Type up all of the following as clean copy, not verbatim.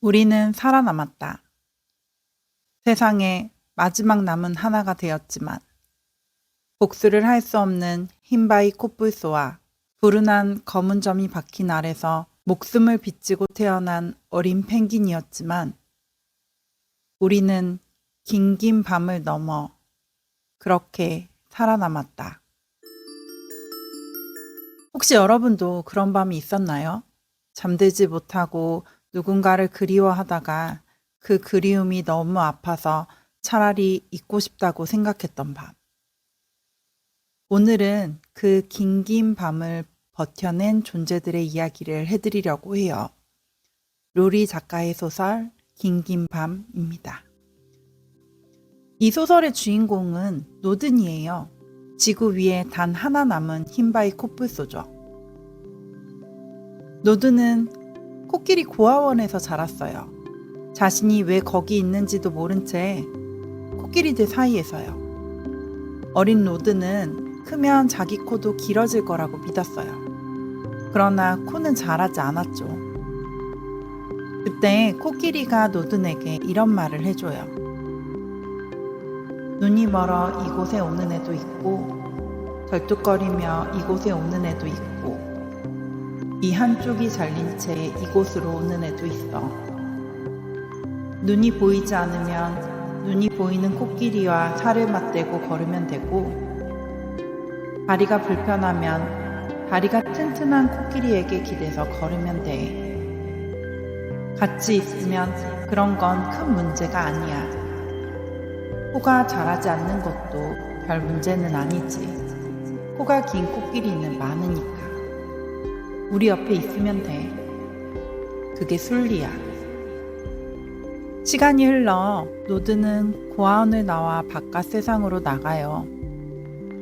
우리는 살아남았다. 세상에 마지막 남은 하나가 되었지만 복수를 할 수 없는 흰바위 코뿔소와 불운한 검은 점이 박힌 알에서 목숨을 비치고 태어난 어린 펭귄이었지만 우리는 긴긴 밤을 넘어 그렇게 살아남았다. 혹시 여러분도 그런 밤이 있었나요? 잠들지 못하고 누군가를 그리워하다가 그 그리움이 너무 아파서 차라리 잊고 싶다고 생각했던 밤. 오늘은 그 긴긴 밤을 버텨낸 존재들의 이야기를 해드리려고 해요. 로리 작가의 소설 긴긴 밤입니다. 이 소설의 주인공은 노든이에요. 지구 위에 단 하나 남은 흰바위 코뿔소죠. 노든은 코끼리 고아원에서 자랐어요. 자신이 왜 거기 있는지도 모른 채 코끼리들 사이에서요. 어린 노든은 크면 자기 코도 길어질 거라고 믿었어요. 그러나 코는 자라지 않았죠. 그때 코끼리가 노든에게 이런 말을 해줘요. 눈이 멀어 이곳에 오는 애도 있고 절뚝거리며 이곳에 오는 애도 있고 이 한쪽이 잘린 채 이곳으로 오는 애도 있어. 눈이 보이지 않으면 눈이 보이는 코끼리와 살을 맞대고 걸으면 되고 다리가 불편하면 다리가 튼튼한 코끼리에게 기대서 걸으면 돼. 같이 있으면 그런 건 큰 문제가 아니야. 코가 자라지 않는 것도 별 문제는 아니지. 코가 긴 코끼리는 많으니까. 우리 옆에 있으면 돼. 그게 순리야. 시간이 흘러 노드는 고아원을 나와 바깥 세상으로 나가요.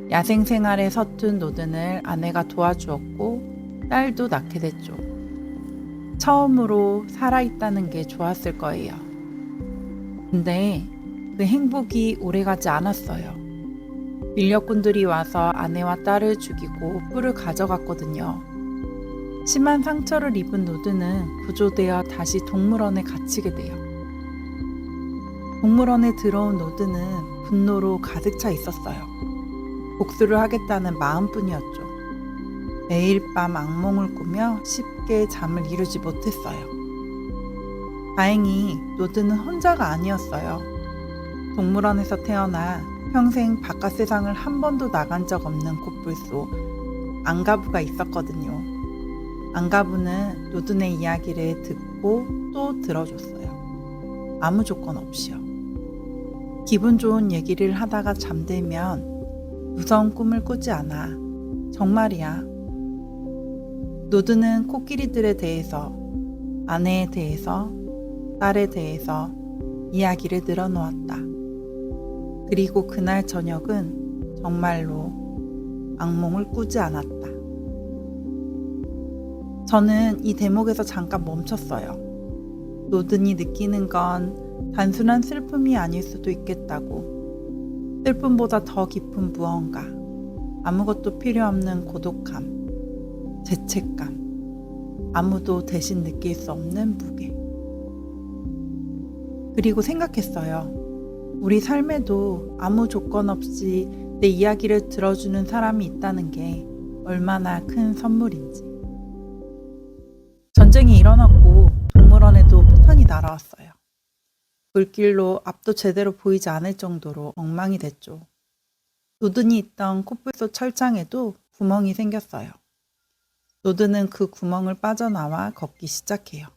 야생 생활에 서툰 노든을 아내가 도와주었고 딸도 낳게 됐죠. 처음으로 살아있다는 게 좋았을 거예요. 근데 그 행복이 오래가지 않았어요. 인력군들이 와서 아내와 딸을 죽이고 뿔을 가져갔거든요. 심한 상처를 입은 노드는 구조되어 다시 동물원에 갇히게 돼요. 동물원에 들어온 노드는 분노로 가득 차 있었어요. 복수를 하겠다는 마음뿐이었죠. 매일 밤 악몽을 꾸며 쉽게 잠을 이루지 못했어요. 다행히 노드는 혼자가 아니었어요. 동물원에서 태어나 평생 바깥 세상을 한 번도 나간 적 없는 코뿔소 앙가부가 있었거든요. 앙가부는 노든의 이야기를 듣고 또 들어줬어요. 아무 조건 없이요. 기분 좋은 얘기를 하다가 잠들면 무서운 꿈을 꾸지 않아. 정말이야. 노드는 코끼리들에 대해서, 아내에 대해서, 딸에 대해서 이야기를 늘어놓았다. 그리고 그날 저녁은 정말로 악몽을 꾸지 않았다. 저는 이 대목에서 잠깐 멈췄어요. 노든이 느끼는 건 단순한 슬픔이 아닐 수도 있겠다고. 슬픔보다 더 깊은 무언가, 아무것도 필요 없는 고독함, 죄책감, 아무도 대신 느낄 수 없는 무게. 그리고 생각했어요. 우리 삶에도 아무 조건 없이 내 이야기를 들어주는 사람이 있다는 게 얼마나 큰 선물인지. 전쟁이 일어났고 동물원에도 폭탄이 날아왔어요. 불길로 앞도 제대로 보이지 않을 정도로 엉망이 됐죠. 노든이 있던 코뿔소 철창에도 구멍이 생겼어요. 노든은 그 구멍을 빠져나와 걷기 시작해요.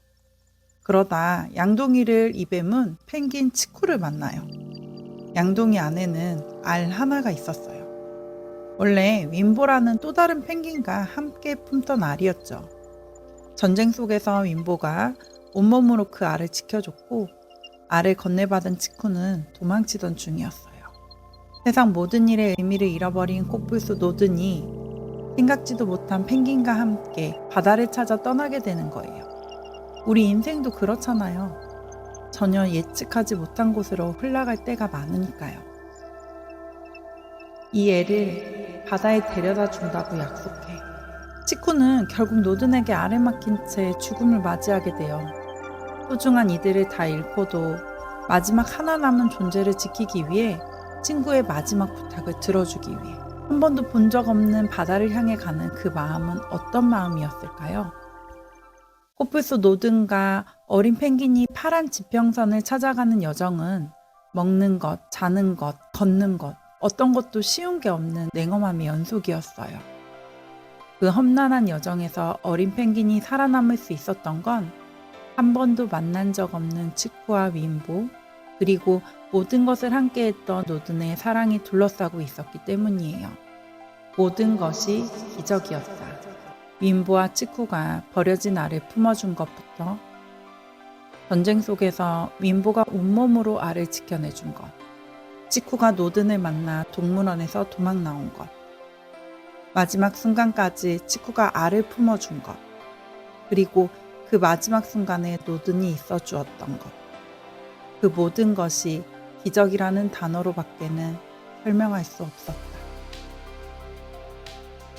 그러다 양동이를 입에 문 펭귄 치쿠를 만나요. 양동이 안에는 알 하나가 있었어요. 원래 윈보라는 또 다른 펭귄과 함께 품던 알이었죠. 전쟁 속에서 윈보가 온몸으로 그 알을 지켜줬고 알을 건네받은 치쿠는 도망치던 중이었어요. 세상 모든 일의 의미를 잃어버린 코뿔소 노든이 생각지도 못한 펭귄과 함께 바다를 찾아 떠나게 되는 거예요. 우리 인생도 그렇잖아요. 전혀 예측하지 못한 곳으로 흘러갈 때가 많으니까요. 이 애를 바다에 데려다 준다고 약속해. 치쿠는 결국 노든에게 알을 맡긴 채 죽음을 맞이하게 돼요. 소중한 이들을 다 잃고도 마지막 하나 남은 존재를 지키기 위해 친구의 마지막 부탁을 들어주기 위해 한 번도 본 적 없는 바다를 향해 가는 그 마음은 어떤 마음이었을까요? 코뿔소 노든과 어린 펭귄이 파란 지평선을 찾아가는 여정은 먹는 것, 자는 것, 걷는 것, 어떤 것도 쉬운 게 없는 냉엄함의 연속이었어요. 그 험난한 여정에서 어린 펭귄이 살아남을 수 있었던 건 한 번도 만난 적 없는 치쿠와 윈보, 그리고 모든 것을 함께했던 노든의 사랑이 둘러싸고 있었기 때문이에요. 모든 것이 기적이었다. 윈보와 치쿠가 버려진 알을 품어준 것부터 전쟁 속에서 윈보가 온몸으로 알을 지켜내준 것, 치쿠가 노든을 만나 동물원에서 도망 나온 것, 마지막 순간까지 치쿠가 알을 품어준 것, 그리고 그 마지막 순간에 노든이 있어 주었던 것, 그 모든 것이 기적이라는 단어로밖에는 설명할 수 없었다.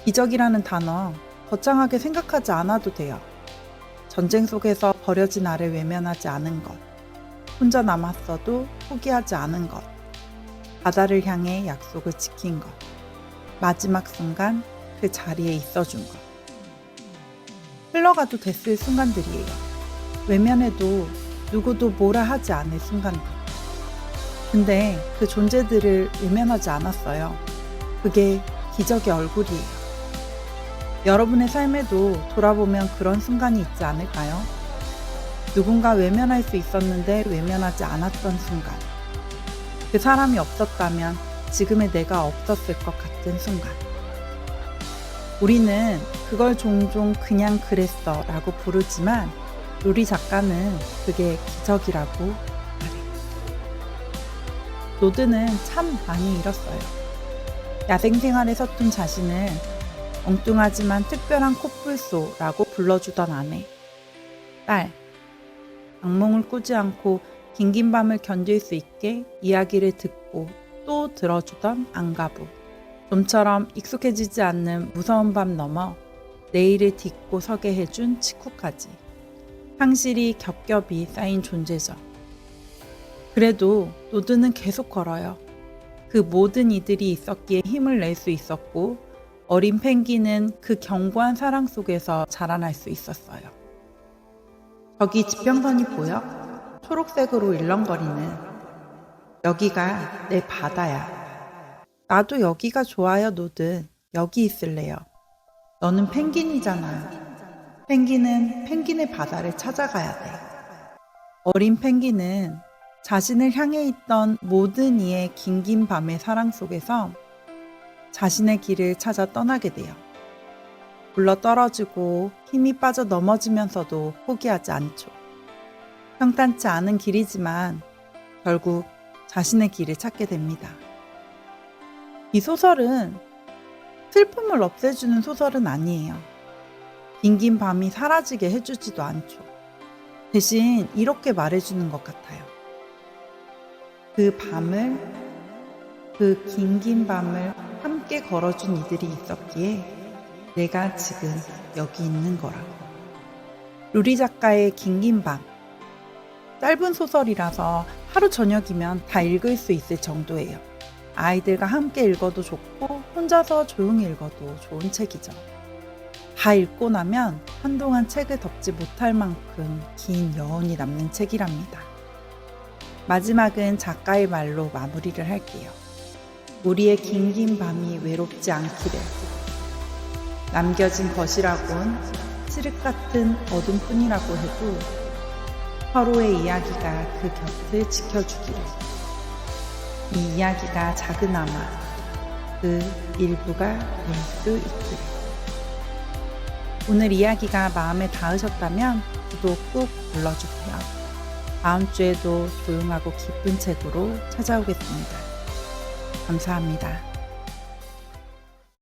기적이라는 단어 거창하게 생각하지 않아도 돼요. 전쟁 속에서 버려진 알을 외면하지 않은 것, 혼자 남았어도 포기하지 않은 것, 바다를 향해 약속을 지킨 것, 마지막 순간 그 자리에 있어준 것. 흘러가도 됐을 순간들이에요. 외면해도 누구도 뭐라 하지 않을 순간들. 근데 그 존재들을 외면하지 않았어요. 그게 기적의 얼굴이에요. 여러분의 삶에도 돌아보면 그런 순간이 있지 않을까요? 누군가 외면할 수 있었는데 외면하지 않았던 순간. 그 사람이 없었다면 지금의 내가 없었을 것 같은 순간. 우리는 그걸 종종 그냥 그랬어 라고 부르지만 루리 작가는 그게 기적이라고 말해요. 노드는 참 많이 잃었어요. 야생 생활에 서툰 자신을 엉뚱하지만 특별한 코뿔소라고 불러주던 아내, 딸, 악몽을 꾸지 않고 긴긴 밤을 견딜 수 있게 이야기를 듣고 또 들어주던 안가부, 좀처럼 익숙해지지 않는 무서운 밤 넘어 내일을 딛고 서게 해준 치쿠까지 상실이 겹겹이 쌓인 존재죠. 그래도 노드는 계속 걸어요. 그 모든 이들이 있었기에 힘을 낼 수 있었고 어린 펭귄은 그 견고한 사랑 속에서 자라날 수 있었어요. 저기 지평선이 보여? 초록색으로 일렁거리는. 여기가 내 바다야. 나도 여기가 좋아요, 노드. 여기 있을래요. 너는 펭귄이잖아. 펭귄은 펭귄의 바다를 찾아가야 돼. 어린 펭귄은 자신을 향해 있던 모든 이의 긴긴 밤의 사랑 속에서 자신의 길을 찾아 떠나게 돼요. 굴러 떨어지고 힘이 빠져 넘어지면서도 포기하지 않죠. 평탄치 않은 길이지만 결국 자신의 길을 찾게 됩니다. 이 소설은 슬픔을 없애주는 소설은 아니에요. 긴긴 밤이 사라지게 해주지도 않죠. 대신 이렇게 말해주는 것 같아요. 그 밤을, 그 긴긴 밤을 함께 걸어준 이들이 있었기에 내가 지금 여기 있는 거라고. 루리 작가의 긴긴 밤. 짧은 소설이라서 하루 저녁이면 다 읽을 수 있을 정도예요. 아이들과 함께 읽어도 좋고 혼자서 조용히 읽어도 좋은 책이죠. 다 읽고 나면 한동안 책을 덮지 못할 만큼 긴 여운이 남는 책이랍니다. 마지막은 작가의 말로 마무리를 할게요. 우리의 긴긴 밤이 외롭지 않기를. 남겨진 것이라곤 칠흑 같은 어둠뿐이라고 해도 서로의 이야기가 그 곁을 지켜주기를. 이 이야기가 작으나마 그 일부가 될 수 있기를. 오늘 이야기가 마음에 닿으셨다면 구독 꾹 눌러주세요. 다음 주에도 조용하고 기쁜 책으로 찾아오겠습니다. 감사합니다.